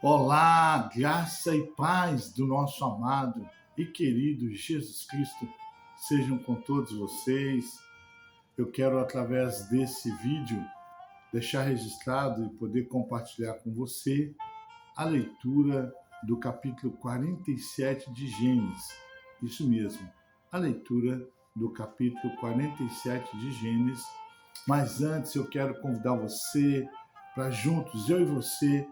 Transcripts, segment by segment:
Olá, graça e paz do nosso amado e querido Jesus Cristo sejam com todos vocês. Eu quero, através desse vídeo, deixar registrado e poder compartilhar com você a leitura do capítulo 47 de Gênesis. Isso mesmo, a leitura do capítulo 47 de Gênesis. Mas antes eu quero convidar você para juntos, eu e você,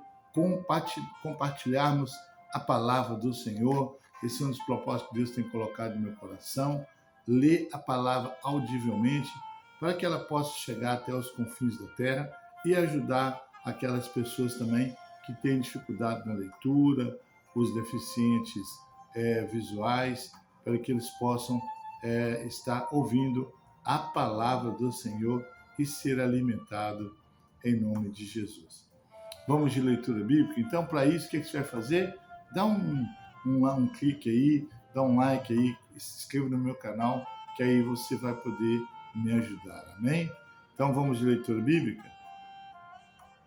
compartilharmos a palavra do Senhor. Esse é um dos propósitos que Deus tem colocado no meu coração. Ler a palavra audivelmente para que ela possa chegar até os confins da terra e ajudar aquelas pessoas também que têm dificuldade na leitura, os deficientes visuais, para que eles possam estar ouvindo a palavra do Senhor e ser alimentado em nome de Jesus. Vamos de leitura bíblica? Então, para isso, o que você vai fazer? Dá um clique aí, dá um like aí, se inscreva no meu canal, que aí você vai poder me ajudar, amém? Então, vamos de leitura bíblica?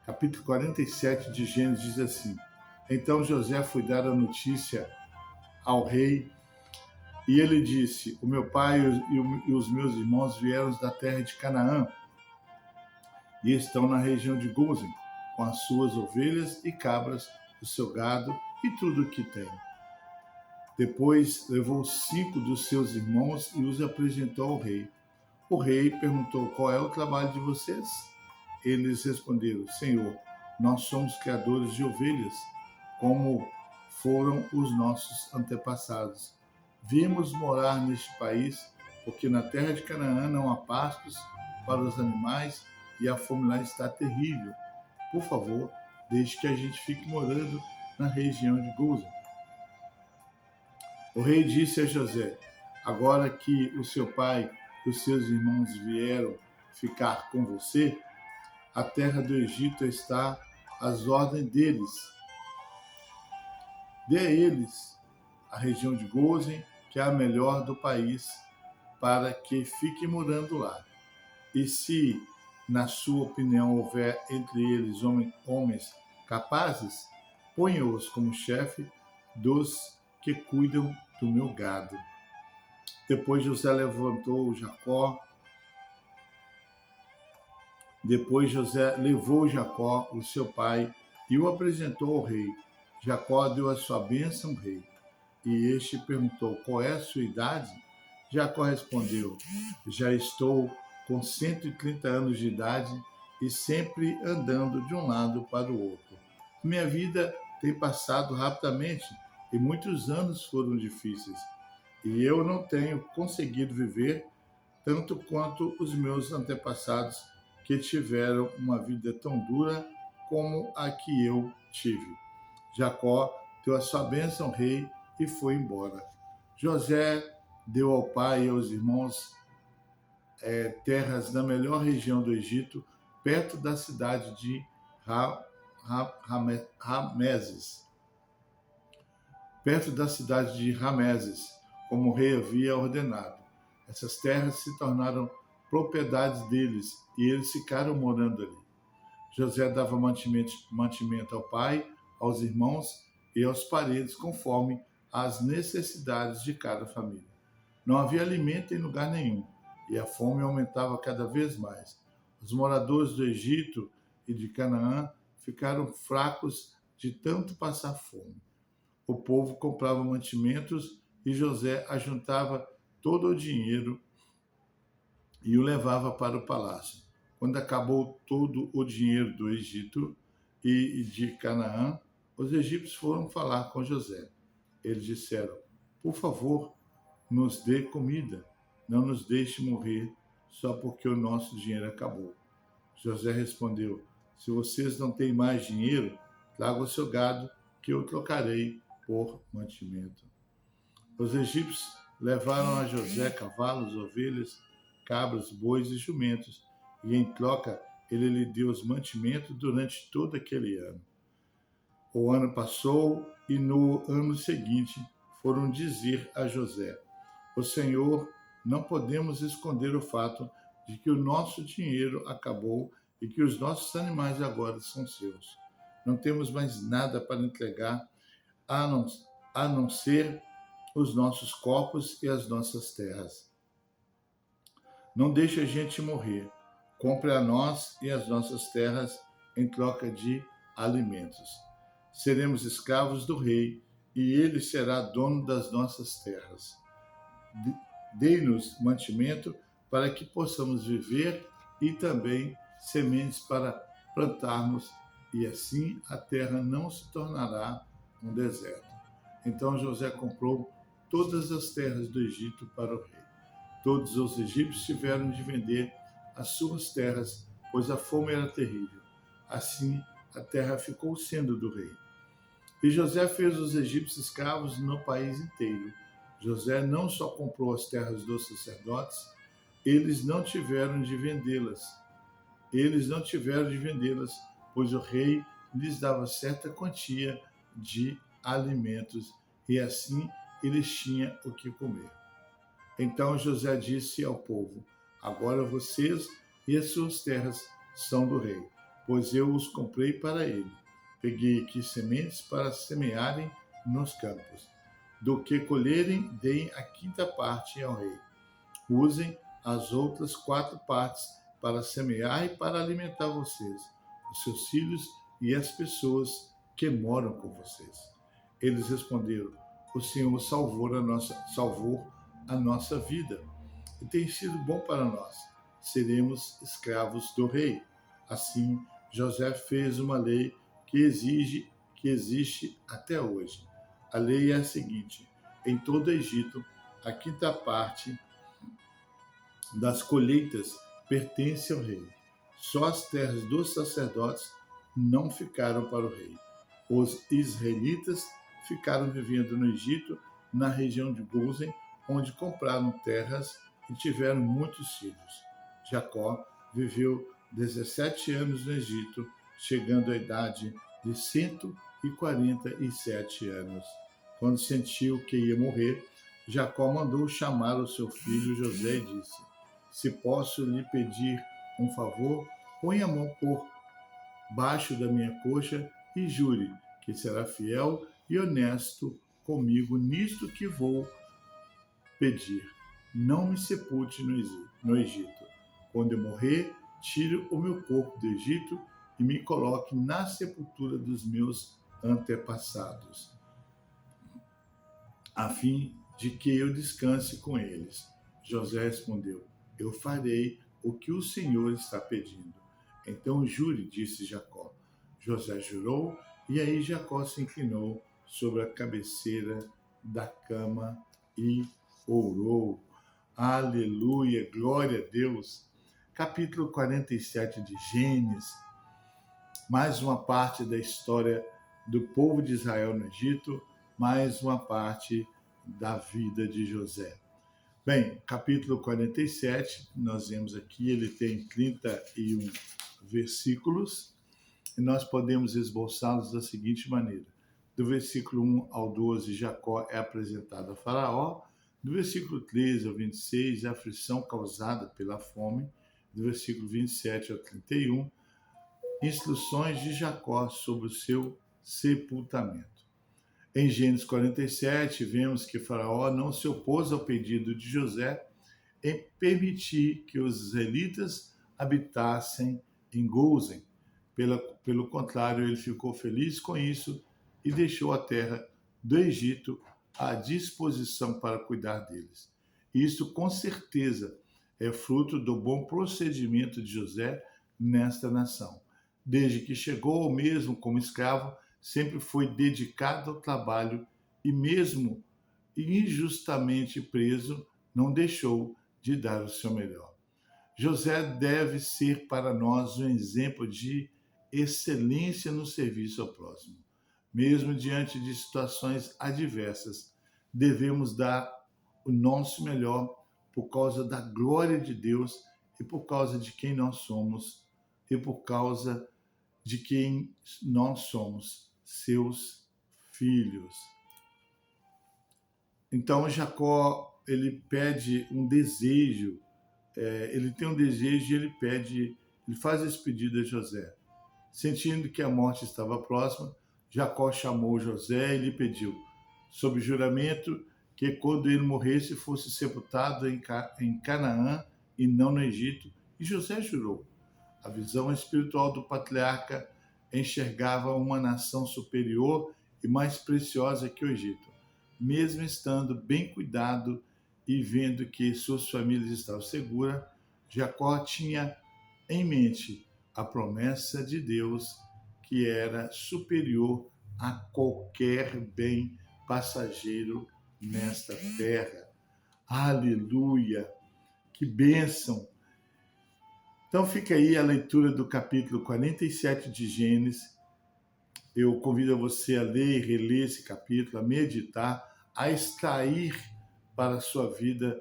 Capítulo 47 de Gênesis diz assim: Então José foi dar a notícia ao rei, e ele disse: O meu pai e os meus irmãos vieram da terra de Canaã e estão na região de Gósen, com as suas ovelhas e cabras, o seu gado e tudo o que tem. Depois levou 5 dos seus irmãos e os apresentou ao rei. O rei perguntou: Qual é o trabalho de vocês? Eles responderam: Senhor, nós somos criadores de ovelhas, como foram os nossos antepassados. Viemos morar neste país, porque na terra de Canaã não há pastos para os animais e a fome lá está terrível. Por favor, deixe que a gente fique morando na região de Gósen. O rei disse a José: Agora que o seu pai e os seus irmãos vieram ficar com você, a terra do Egito está às ordens deles. Dê a eles a região de Gósen, que é a melhor do país, para que fiquem morando lá. E se, na sua opinião, houver entre eles homens capazes, ponha-os como chefe dos que cuidam do meu gado. Depois José levou Jacó, o seu pai, e o apresentou ao rei. Jacó deu a sua bênção ao rei. E este perguntou: Qual é a sua idade? Jacó respondeu: Já estou com 130 anos de idade e sempre andando de um lado para o outro. Minha vida tem passado rapidamente e muitos anos foram difíceis. E eu não tenho conseguido viver tanto quanto os meus antepassados, que tiveram uma vida tão dura como a que eu tive. Jacó deu a sua bênção ao rei e foi embora. José deu ao pai e aos irmãos terras na melhor região do Egito, perto da cidade de Rameses. Como o rei havia ordenado. Essas terras se tornaram propriedades deles e eles ficaram morando ali. José dava mantimento ao pai, aos irmãos e aos parentes, conforme as necessidades de cada família. Não havia alimento em lugar nenhum, e a fome aumentava cada vez mais. Os moradores do Egito e de Canaã ficaram fracos de tanto passar fome. O povo comprava mantimentos e José ajuntava todo o dinheiro e o levava para o palácio. Quando acabou todo o dinheiro do Egito e de Canaã, os egípcios foram falar com José. Eles disseram: Por favor, nos dê comida, não nos deixe morrer só porque o nosso dinheiro acabou. José respondeu: Se vocês não têm mais dinheiro, traga o seu gado, que eu trocarei por mantimento. Os egípcios levaram a José cavalos, ovelhas, cabras, bois e jumentos, e em troca ele lhe deu os mantimentos durante todo aquele ano. O ano passou e no ano seguinte foram dizer a José: O Senhor, não podemos esconder o fato de que o nosso dinheiro acabou e que os nossos animais agora são seus. não temos mais nada para entregar a não, a não ser os nossos corpos e as nossas terras. Não deixe a gente morrer. Compre a nós e as nossas terras em troca de alimentos. Seremos escravos do rei e ele será dono das nossas terras. Dê-nos mantimento para que possamos viver e também sementes para plantarmos, e assim a terra não se tornará um deserto. Então José comprou todas as terras do Egito para o rei. Todos os egípcios tiveram de vender as suas terras, pois a fome era terrível. Assim, a terra ficou sendo do rei. E José fez os egípcios escravos no país inteiro. José não só comprou as terras dos sacerdotes, eles não tiveram de vendê-las. Pois o rei lhes dava certa quantia de alimentos e assim eles tinham o que comer. Então José disse ao povo: agora vocês e as suas terras são do rei, pois eu os comprei para ele. Peguei aqui sementes para semearem nos campos. Do que colherem, deem a quinta parte ao rei. Usem as outras 4 partes para semear e para alimentar vocês, os seus filhos e as pessoas que moram com vocês. Eles responderam: o Senhor salvou a nossa vida e tem sido bom para nós. Seremos escravos do rei. Assim, José fez uma lei que existe até hoje. A lei é a seguinte: em todo o Egito, a quinta parte das colheitas pertence ao rei. Só as terras dos sacerdotes não ficaram para o rei. Os israelitas ficaram vivendo no Egito, na região de Gósen, onde compraram terras e tiveram muitos filhos. Jacó viveu 17 anos no Egito, chegando à idade de 147 anos. Quando sentiu que ia morrer, Jacó mandou chamar o seu filho José e disse: se posso lhe pedir um favor, ponha a mão por baixo da minha coxa e jure que será fiel e honesto comigo nisto que vou pedir. Não me sepulte no Egito. Quando eu morrer, tire o meu corpo do Egito e me coloque na sepultura dos meus antepassados, a fim de que eu descanse com eles. José respondeu: eu farei o que o Senhor está pedindo. Então jure, disse Jacó. José jurou, e aí Jacó se inclinou sobre a cabeceira da cama e orou. Aleluia, glória a Deus. Capítulo 47 de Gênesis. Mais uma parte da história do povo de Israel no Egito, mais uma parte da vida de José. Bem, capítulo 47, nós vemos aqui, ele tem 31 versículos, e nós podemos esboçá-los da seguinte maneira. Do versículo 1 ao 12, Jacó é apresentado a Faraó. Do versículo 13 ao 26, a aflição causada pela fome. Do versículo 27 ao 31, instruções de Jacó sobre o seu sepultamento. Em Gênesis 47, vemos que Faraó não se opôs ao pedido de José em permitir que os israelitas habitassem em Gósen. Pelo contrário, ele ficou feliz com isso e deixou a terra do Egito à disposição para cuidar deles. Isso, com certeza, é fruto do bom procedimento de José nesta nação. Desde que chegou, mesmo como escravo, sempre foi dedicado ao trabalho e, mesmo injustamente preso, não deixou de dar o seu melhor. José deve ser para nós um exemplo de excelência no serviço ao próximo. Mesmo diante de situações adversas, devemos dar o nosso melhor por causa da glória de Deus e por causa de quem nós somos e por causa de quem nós somos, seus filhos. Então Jacó, ele pede um desejo, ele tem um desejo e ele faz esse pedido a José: Sentindo que a morte estava próxima, Jacó chamou José e lhe pediu, sob juramento, que quando ele morresse fosse sepultado em Canaã e não no Egito. E José jurou. A visão espiritual do patriarca enxergava uma nação superior e mais preciosa que o Egito. Mesmo estando bem cuidado e vendo que suas famílias estavam seguras, Jacó tinha em mente a promessa de Deus que era superior a qualquer bem passageiro nesta terra. Aleluia! Que bênção! Então fica aí a leitura do capítulo 47 de Gênesis. Eu convido você a ler e reler esse capítulo, a meditar, a extrair para a sua vida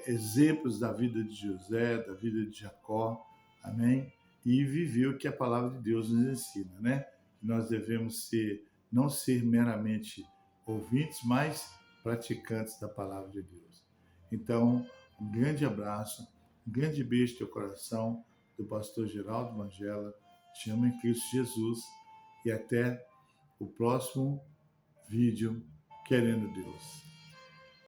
exemplos da vida de José, da vida de Jacó, amém? E viver o que a palavra de Deus nos ensina, né? Nós devemos não ser meramente ouvintes, mas praticantes da palavra de Deus. Então, um grande abraço, um grande beijo no teu coração, do pastor Geraldo Mangela, te amo em Cristo Jesus, e até o próximo vídeo, querendo Deus.